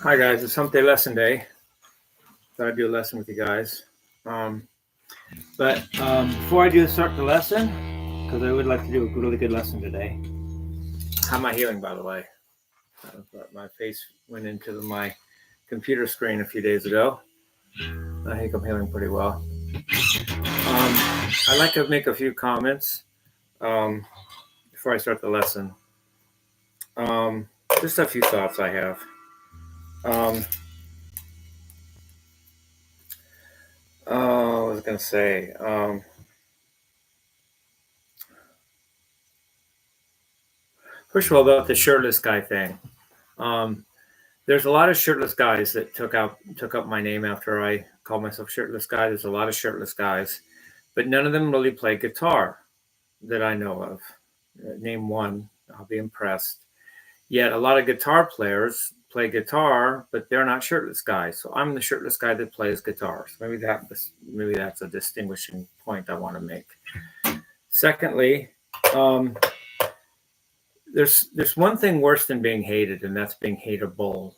Hi guys, it's Humpday lesson day. Thought I'd do a lesson with you guys. But before I start the lesson, because I would like to do a really good lesson today. How am I healing, by the way? My face went into my computer screen a few days ago. I think I'm healing pretty well. I'd like to make a few comments before I start the lesson. Just a few thoughts I have. I was going to say, first of all, about the shirtless guy thing. There's a lot of shirtless guys that took up my name after I called myself Shirtless Guy. There's a lot of shirtless guys, but none of them really play guitar that I know of. Name one, I'll be impressed. Yet a lot of guitar players play guitar, but they're not shirtless guys. So I'm the shirtless guy that plays guitar. So maybe that's a distinguishing point I want to make. Secondly, there's one thing worse than being hated, and that's being hateable.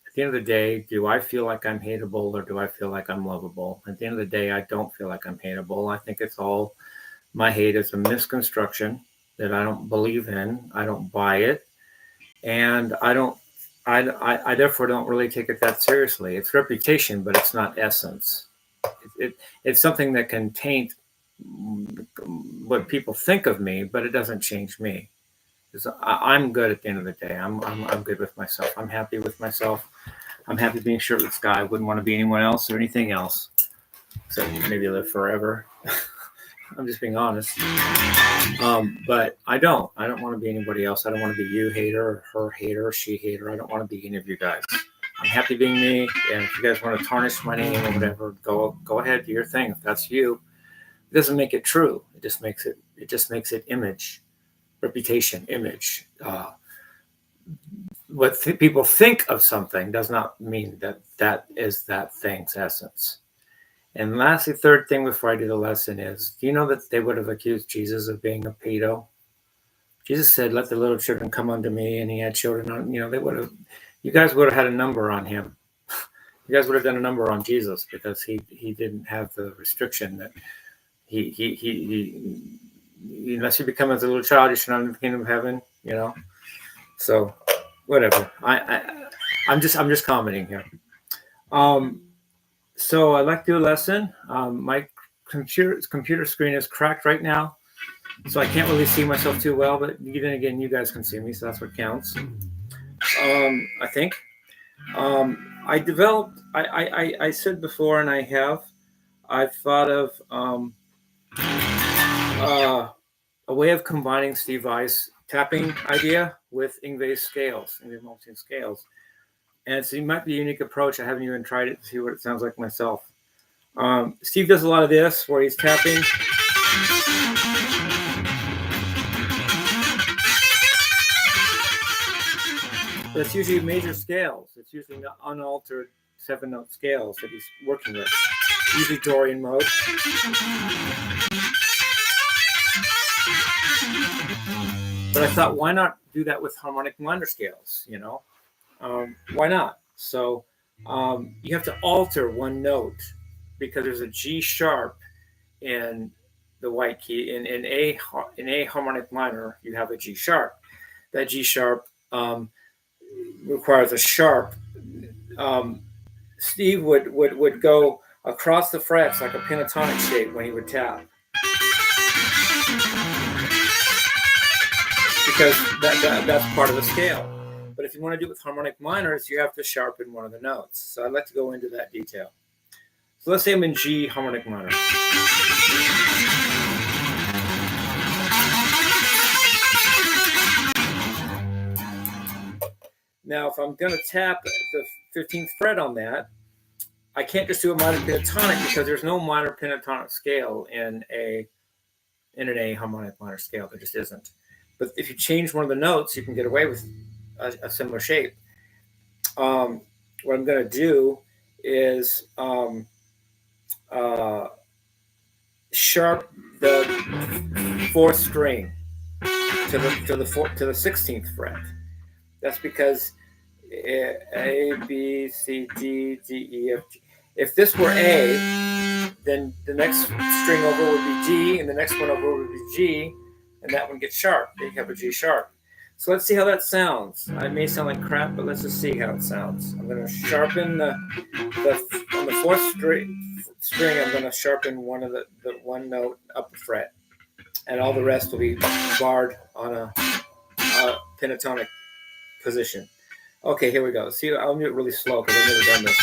At the end of the day, do I feel like I'm hateable or do I feel like I'm lovable? At the end of the day, I don't feel like I'm hateable. I think it's all, my hate is a misconstruction that I don't believe in. I don't buy it. And I therefore don't really take it that seriously. It's reputation, but it's not essence. It's something that can taint what people think of me, but it doesn't change me. I'm good at the end of the day. I'm good with myself. I'm happy with myself. I'm happy being Shirtless Guy. I wouldn't want to be anyone else or anything else. Except maybe live forever. I'm just being honest. But I don't want to be anybody else. I don't want to be you hater, or her hater, she hater. I don't want to be any of you guys. I'm happy being me. And if you guys want to tarnish my name or whatever, go ahead, do your thing. If that's you, it doesn't make it true. It just makes it image. Reputation, image. What people think of something does not mean that is that thing's essence. And lastly, third thing before I do the lesson is, do you know that they would have accused Jesus of being a pedo? Jesus said, "Let the little children come unto me," and he had children on. You guys would have had a number on him. You guys would have done a number on Jesus because he didn't have the restriction that he unless you become as a little child, you should not enter the kingdom of heaven. So whatever. I'm just commenting here. So I'd like to do a lesson. My computer screen is cracked right now, so I can't really see myself too well. But then again, you guys can see me, so that's what counts. I think. I developed. I said before, and I've thought of a way of combining Steve Vai's tapping idea with Yngwie's scales, Yngwie Malmsteen's scales. And so it might be a unique approach. I haven't even tried it to see what it sounds like myself. Steve does a lot of this where he's tapping. But it's usually major scales. It's usually unaltered 7-note scales that he's working with. Usually Dorian mode. But I thought, why not do that with harmonic minor scales? Why not? So you have to alter one note because there's a G sharp in the white key. In A harmonic minor, you have a G sharp. That G sharp requires a sharp. Steve would go across the frets like a pentatonic shape when he would tap. Because that's part of the scale. But if you want to do it with harmonic minors, you have to sharpen one of the notes. So I'd like to go into that detail. So let's say I'm in G harmonic minor. Now, if I'm going to tap the 15th fret on that, I can't just do a minor pentatonic because there's no minor pentatonic scale in an A harmonic minor scale. There just isn't. But if you change one of the notes, you can get away with a similar shape. What I'm going to do is sharp the 4th string to the 16th fret. That's because A, B, C, D, D, E, F, G. If this were A, then the next string over would be D, and the next one over would be G, and that one gets sharp. They have a G sharp. So let's see how that sounds. I may sound like crap, but let's just see how it sounds. I'm going to sharpen on the fourth string. I'm going to sharpen one of the one note up the fret, and all the rest will be barred on a pentatonic position. Okay, here we go. See, I'll do it really slow because I've never done this.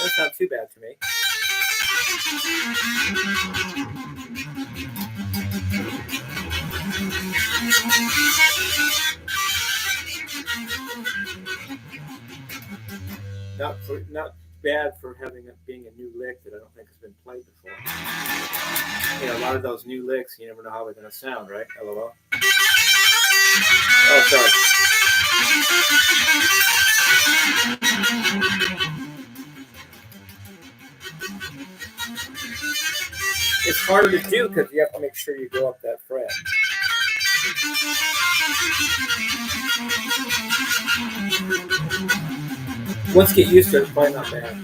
That's not too bad to me. Not bad for having it being a new lick that I don't think has been played before. You know, a lot of those new licks, you never know how they're going to sound, right? LOL. Oh, sorry. It's harder to do because you have to make sure you go up that fret. Once you get used to it, it's probably not bad.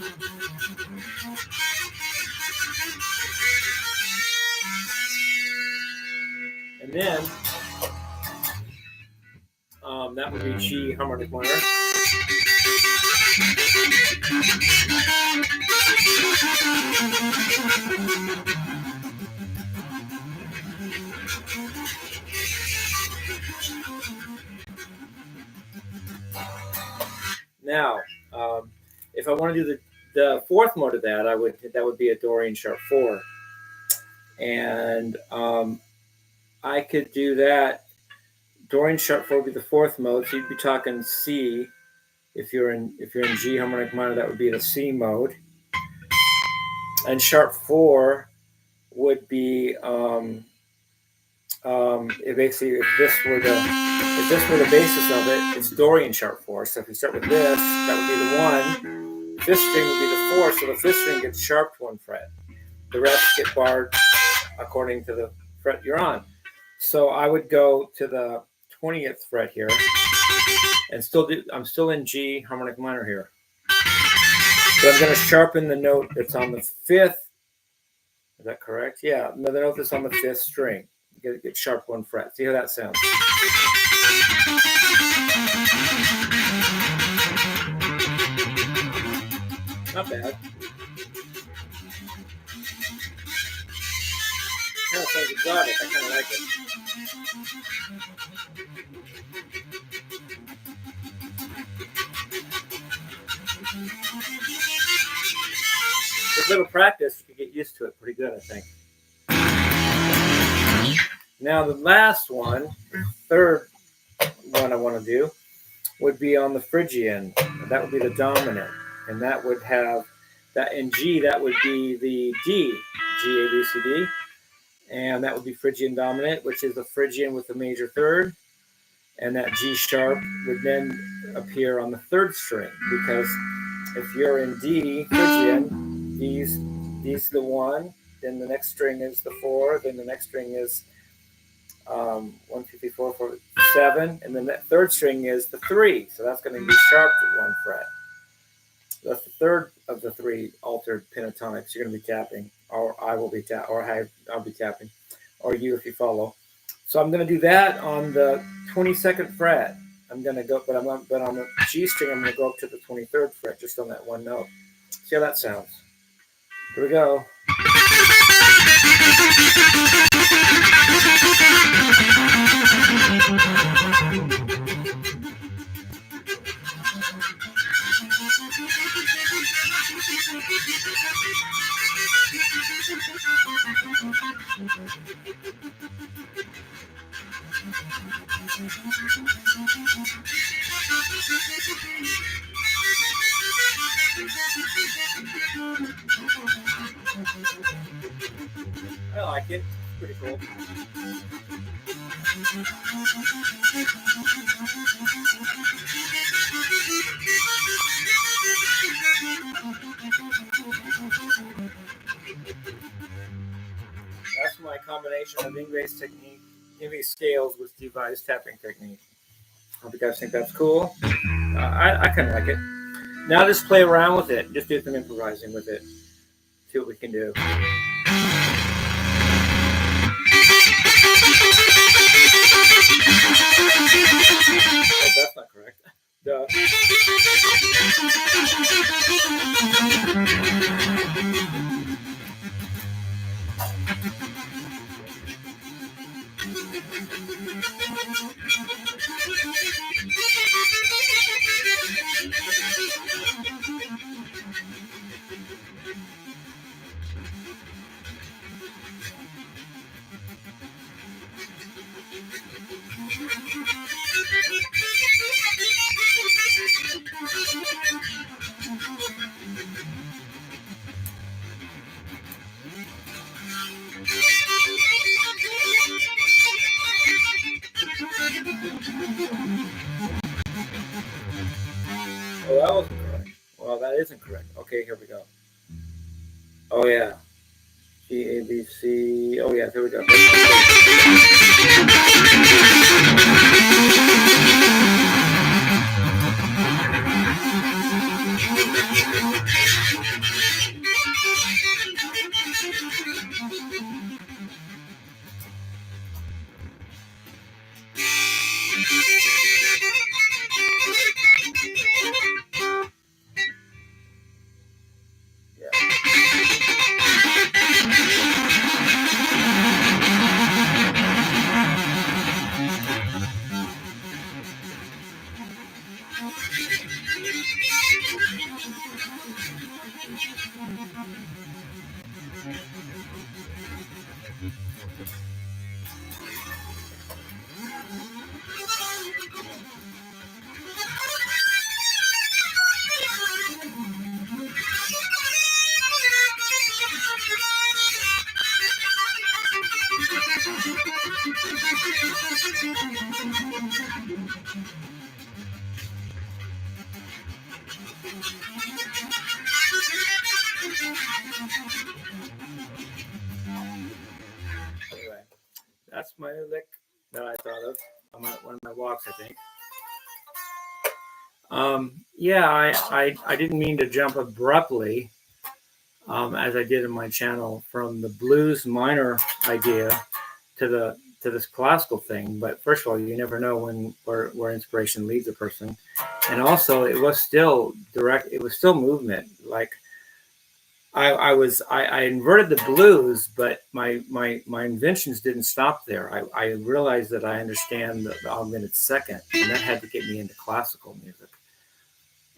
And then that would be G harmonic minor. Now, if I want to do the fourth mode of that, that would be a Dorian sharp 4, and I could do that. Dorian sharp 4 would be the fourth mode, so you'd be talking C. If you're in G harmonic minor, that would be the C mode, and sharp 4 would be basically if this were the basis of it, it's Dorian sharp 4. So if you start with this, that would be the 1. This string would be the 4. So the fifth string gets sharped 1 fret. The rest get barred according to the fret you're on. So I would go to the 20th fret here, and I'm still in G harmonic minor here. So I'm going to sharpen the note that's on the 5th. Is that correct? Yeah, the note that's on the 5th string. Get sharp 1 fret. See how that sounds? Not bad. Kind of sounds exotic. I kind of like it. With a little practice, you can get used to it pretty good, I think. Now the last one, third one I want to do, would be on the Phrygian. That would be the dominant, and that would have that in G. That would be the D, G A B C D, and that would be Phrygian dominant, which is the Phrygian with the major third, and that G sharp would then appear on the 3rd string, because if you're in D Phrygian, D's the 1, then the next string is the 4, then the next string is 1, 2, 3, 4, 4, 7, and then that 3rd string is the 3, so that's going to be sharped at 1 fret. So that's the 3rd of the 3 altered pentatonics you're going to be tapping, or I'll be tapping, or you if you follow. So I'm going to do that on the 22nd fret. I'm going to go, but on the G string, I'm going to go up to the 23rd fret, just on that one note. See how that sounds? Here we go. I like it. It's pretty cool. That's my combination of Ingves technique, Ingves scales with devised tapping technique. Hope you guys think that's cool. I kind of like it. Now just play around with it. Just do some improvising with it. See what we can do. Oh, that's not correct. Duh. Oh, that wasn't correct. Well, that isn't correct. Okay, here we go. Oh, yeah. G, A, B, C. Oh, yeah, here we go. Anyway, that's my lick that I thought of on one of my walks, I think. Yeah, I didn't mean to jump abruptly, as I did in my channel, from the blues minor idea to this classical thing. But first of all, you never know where inspiration leads a person, and also it was still direct. It was still movement. Like I inverted the blues, but my inventions didn't stop there. I realized that I understand the augmented second, and that had to get me into classical music.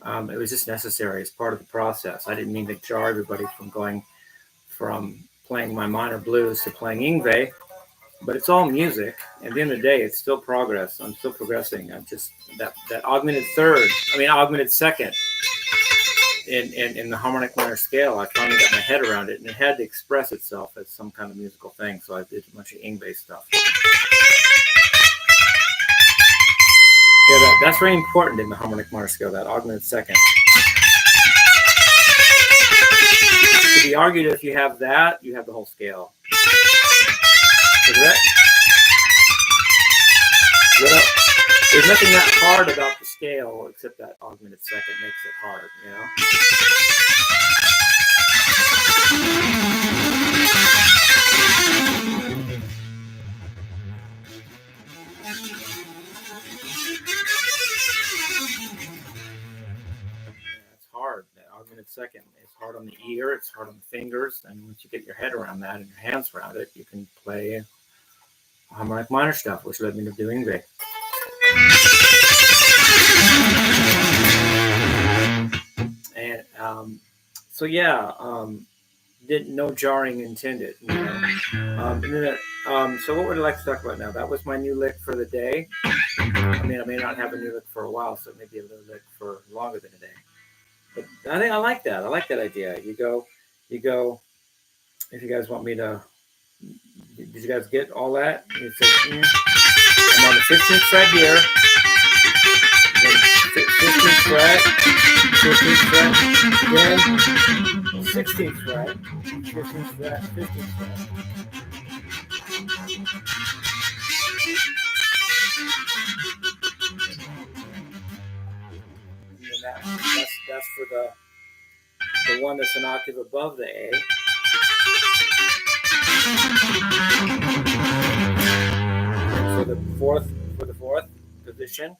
It was just necessary as part of the process. I didn't mean to jar everybody from going from playing my minor blues to playing Ingve, but it's all music. At the end of the day, it's still progress. I'm still progressing. I'm just that augmented second in the harmonic minor scale. I finally got my head around it, and it had to express itself as some kind of musical thing. So I did a bunch of Ingve stuff. Yeah, that's very important in the harmonic minor scale, that augmented second. To be argued, if you have that, you have the whole scale. There's nothing that hard about the scale except that augmented second makes it hard, you know? It's hard. The augmented second. It's hard on the ear. It's hard on the fingers. And once you get your head around that and your hands around it, you can play harmonic minor stuff, which led me to doing Ingve. And so yeah, no jarring intended. You know? And then, so what would I like to talk about now? That was my new lick for the day. I mean, I may not have a new lick for a while, so it may be a little lick for longer than a day. But I think I like that. I like that idea. You go. If you guys want me to, did you guys get all that? You say, on the 15th fret here, then 15th fret, 15th fret, then 16th fret, 15th fret, 15th fret. And that's for the one that's an octave above the A. And for the fourth position,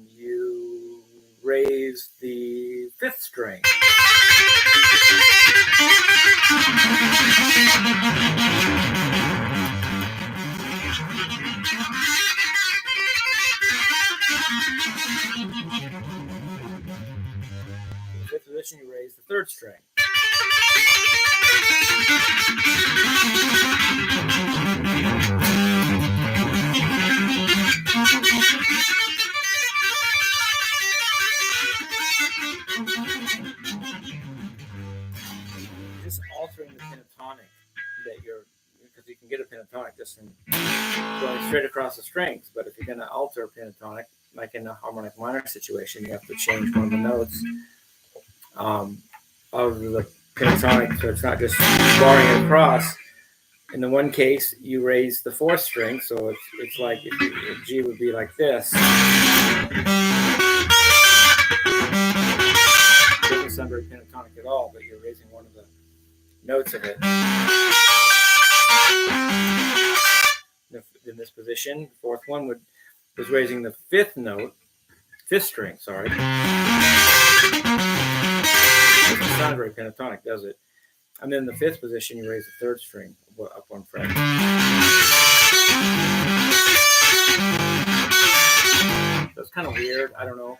you raise the 5th string. In the 5th position, you raise the 3rd string. Just altering the pentatonic because you can get a pentatonic just from going straight across the strings. But if you're going to alter a pentatonic, like in the harmonic minor situation, you have to change one of the notes of the pentatonic, so it's not just barring across. In the one case, you raise the 4th string, so it's like if G would be like this. It doesn't sound very pentatonic at all, but you're raising one of the notes of it. In this position, the 4th one was raising the 5th note, 5th string, sorry. It doesn't sound very pentatonic, does it? And then in the 5th position, you raise the 3rd string up 1 fret. So it's kind of weird. I don't know.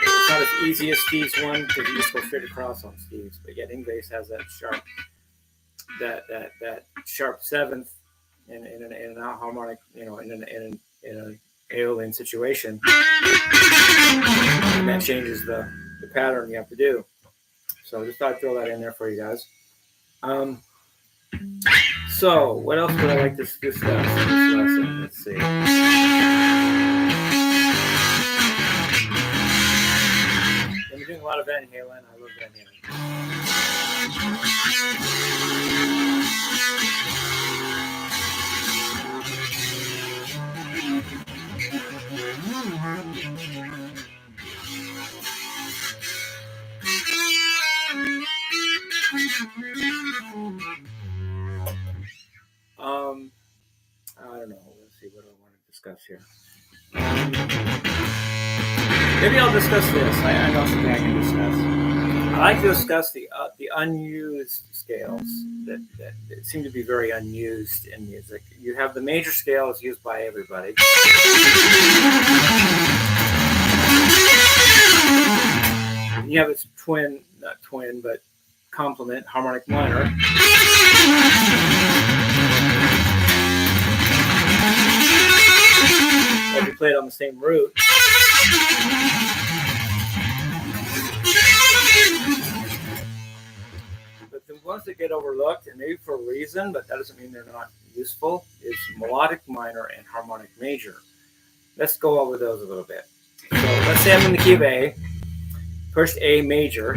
It's not as easy as Steve's one because you just go straight across on Steve's. But yet Ingves has that sharp, that sharp 7th in an harmonic, in an Aeolian situation, and that changes the pattern you have to do. So I just thought I'd throw that in there for you guys. So what else would I like to discuss in this lesson? Let's see. I'm doing a lot of Van Halen. I love Van Halen. I don't know. Let's see what I want to discuss here. Maybe I'll discuss this. I know something I can discuss. I like to discuss the unused scales that seem to be very unused in music. You have the major scale is used by everybody. You have its not twin, but complement, harmonic minor. Or if you play it on the same root. But the ones that get overlooked, and maybe for a reason, but that doesn't mean they're not useful, is melodic minor and harmonic major. Let's go over those a little bit. So let's say I'm in the key of A. First A major.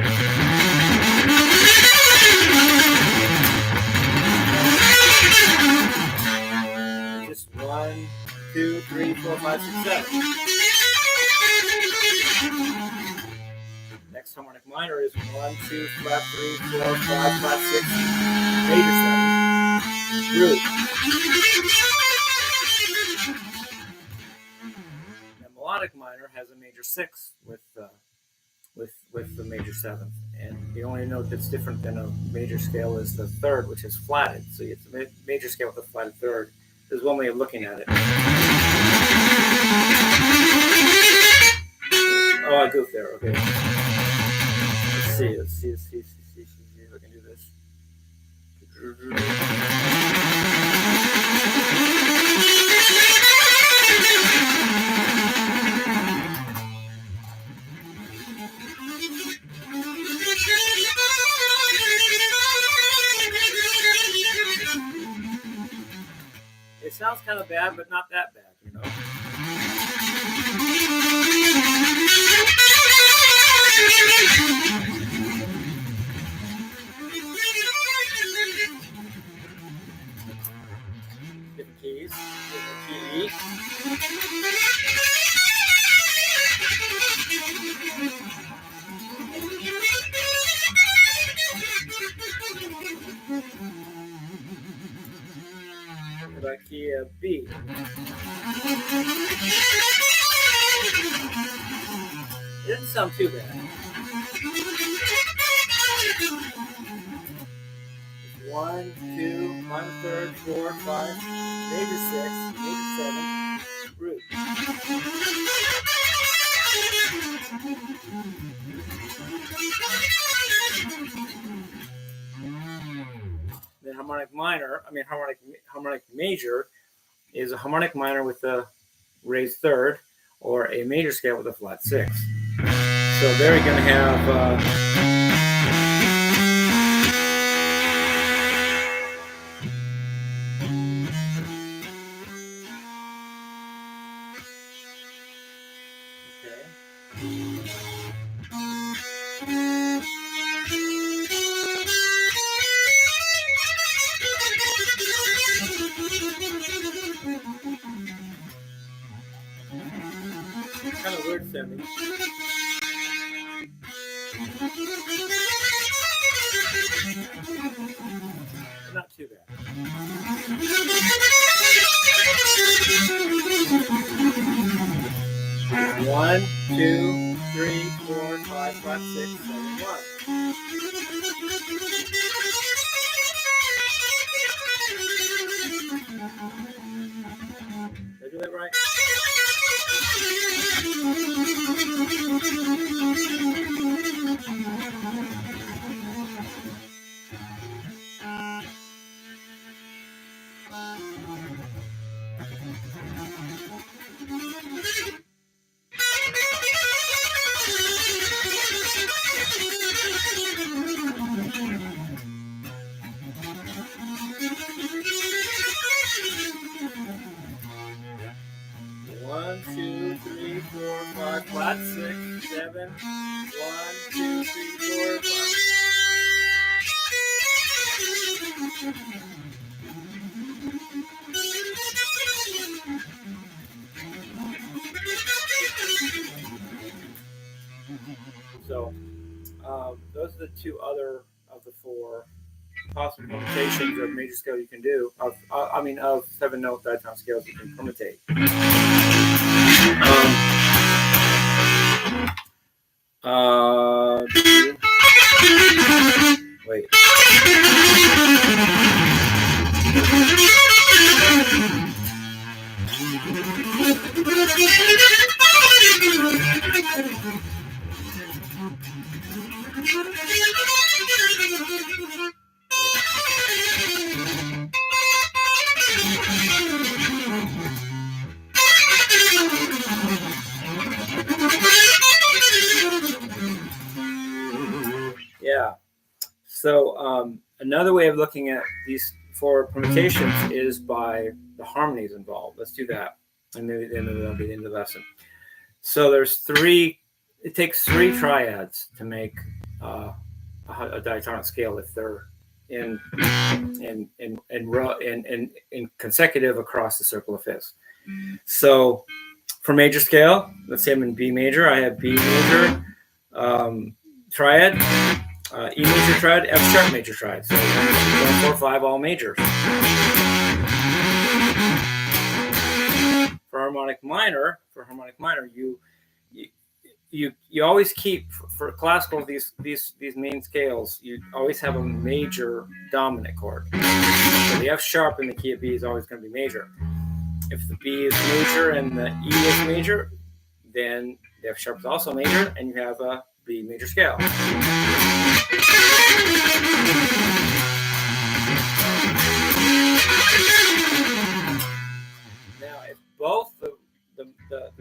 Just 1, 2, 3, 4, 5, 6, 7. Next harmonic minor is 1, 2, flat 3, 4, 5, flat 6, major 7. Root. Now melodic minor has a major 6 with the major 7th, and the only note that's different than a major scale is the 3rd, which is flatted. So it's a major scale with a flatted 3rd. There's one way of looking at it. Oh, I goofed there. Okay. Let's see if I can do this. sounds kind of bad, but not that bad, you know. Different keys, different key. What about key B? It didn't sound too bad. 1, 2, minor third, 4, 5, major 6, major 7, root. Then harmonic major is a harmonic minor with a raised third, or a major scale with a flat 6. So there you're going to have kind of weird sounding. Not too bad. One, 2, 3, 4, 5, 5, 6, 7, 1. Did I do that right? One, 2, 3, 4, 5, flat 6, 7. 1, 2, 3, 4, 5. So those are the two other of the 4 possible permutations of major scale you can do. Of 7-note diatonic scales you can permutate. Wait. Yeah. So another way of looking at these 4 permutations is by the harmonies involved. Let's do that, and maybe then that'll be the end of the lesson. So there's 3. It takes 3 triads to make a diatonic scale if they're in consecutive across the circle of fifths. So for major scale, let's say I'm in B major. I have B major triad, E major triad, F sharp major triad. So 1, 4, 5, all majors. For harmonic minor, you always keep for classical these main scales. You always have a major dominant chord. So the F sharp in the key of B is always going to be major. If the B is major and the E is major, then the F sharp is also major, and you have a B major scale. Now, if both the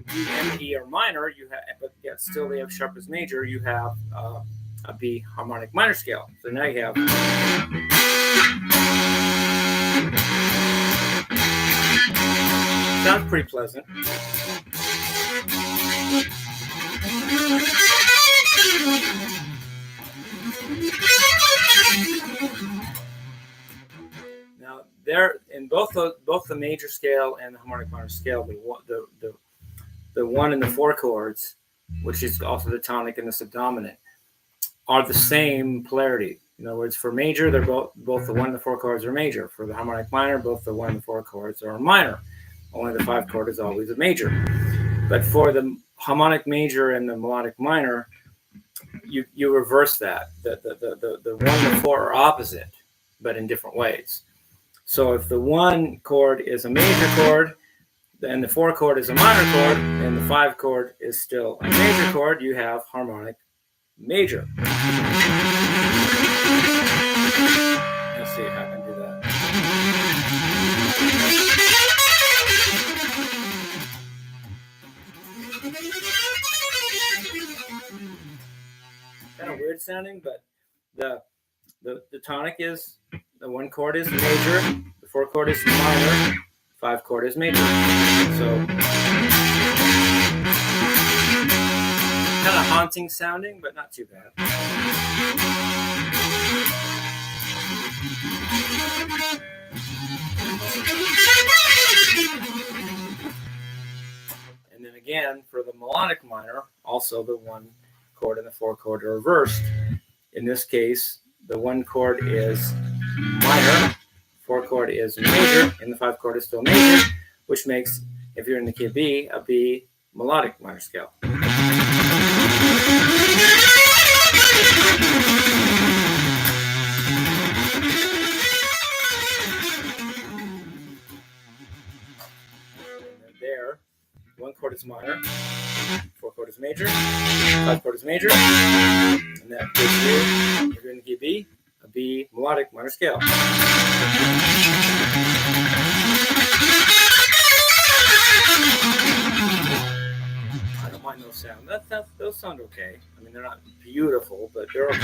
B and E are minor, you have, but yet still the F sharp is major, you have a B harmonic minor scale. So now you have. sounds pretty pleasant. Now, there in both the major scale and the harmonic minor scale, the 1 and the 4 chords, which is also the tonic and the subdominant, are the same polarity. In other words, for major, they're both the 1 and the 4 chords are major. For the harmonic minor, both the 1 and the 4 chords are minor. Only the 5 chord is always a major. But for the harmonic major and the melodic minor, you reverse that. The 1 and the 4 are opposite, but in different ways. So if the 1 chord is a major chord, and the 4 chord is a minor chord, and the 5 chord is still a major chord, you have harmonic major. Let's see if I can do that. Kind of weird sounding, but the tonic is, the 1 chord is major, the 4 chord is minor, 5 chord is major. So kind of haunting sounding, but not too bad. And then again, for the melodic minor, also the 1 chord and the 4 chord are reversed. In this case, the 1 chord is minor, 4 chord is major, and the 5 chord is still major, which makes, if you're in the key of B, a B melodic minor scale. There, 1 chord is minor, 4 chord is major, 5 chord is major, and that gives you, if you're in the key of B, a B melodic minor scale. I don't mind those sounds. Those sound okay. I mean, they're not beautiful, but they're okay. I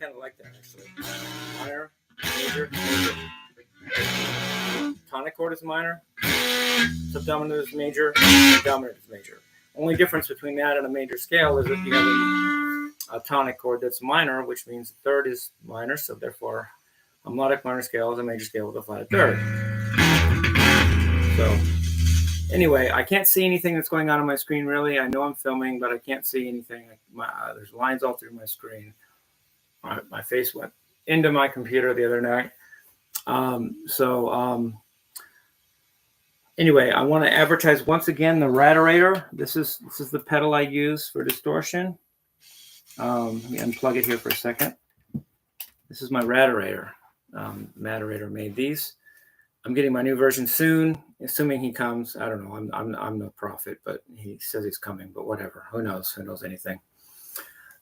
kind of like that, actually. Minor, major, major. Tonic chord is minor, subdominant is major, dominant is major. Only difference between that and a major scale is that you have a tonic chord that's minor, which means the third is minor, so therefore a melodic minor scale is a major scale with a flat third. So anyway, I can't see anything that's going on my screen, really. I know I'm filming, but I can't see anything. There's lines all through my screen. My face went into my computer the other night. Anyway, I want to advertise once again the Raderator. This is the pedal I use for distortion. Let me unplug it here for a second. This is my Raderator. Raderator made these. I'm getting my new version soon, assuming he comes. I don't know. I'm no prophet, but he says he's coming. But whatever. Who knows? Who knows anything?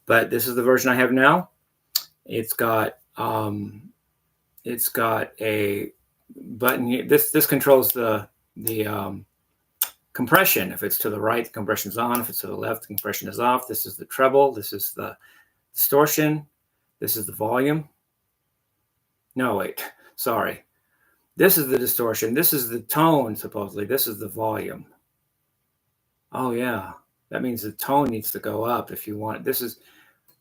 But this is the version I have now. It's got a button here. This controls the compression. If it's to the right, the compression is on. If it's to the left, the compression is off. This is the treble. This is the distortion. This is the volume. No, wait. Sorry. This is the distortion. This is the tone, supposedly. This is the volume. Oh, yeah. That means the tone needs to go up if you want. This is,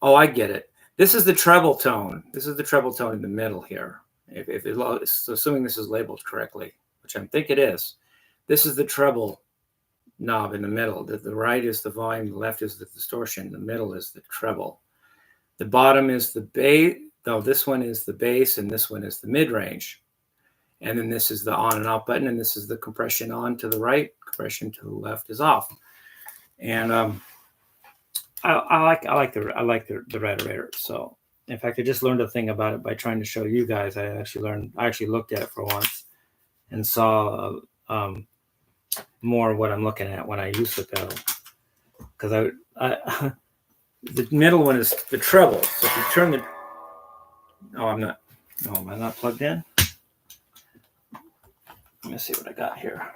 oh, I get it. This is the treble tone. This is the treble tone in the middle here. So assuming this is labeled correctly, which I think it is. This is the treble knob in the middle. The right is the volume, the left is the distortion, the middle is the treble. The bottom is the bass. No, this one is the bass, and this one is the mid-range. And then this is the on and off button, and this is the compression on to the right, compression to the left is off. And I like the Raderator. So in fact, I just learned a thing about it by trying to show you guys. I actually looked at it for once and saw more of what I'm looking at when I use the pedal. Because the middle one is the treble. So if you turn the, am I not plugged in? Let me see what I got here.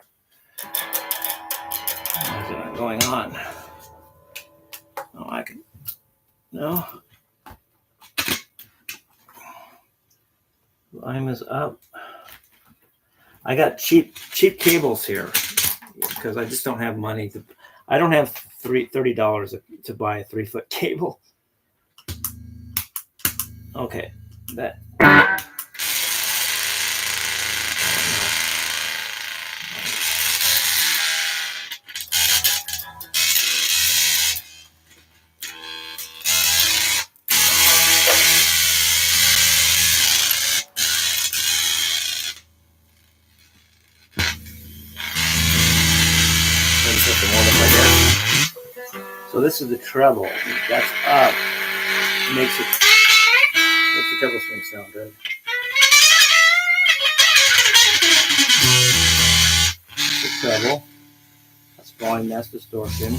What is going on? Oh, I can No. Volume is up. I got cheap cables here because I just don't have money to. I don't have $30 to buy a 3-foot cable. Okay, that. So this is the treble. That's up. Makes the treble string sound good. The treble. That's volume. That's distortion.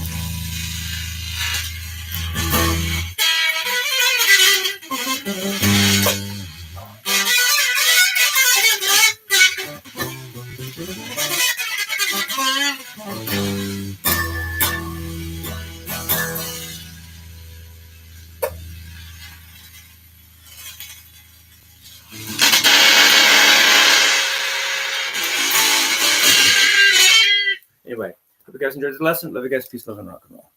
Anyway, hope you guys enjoyed the lesson. Love you guys. Peace, love, and rock and roll.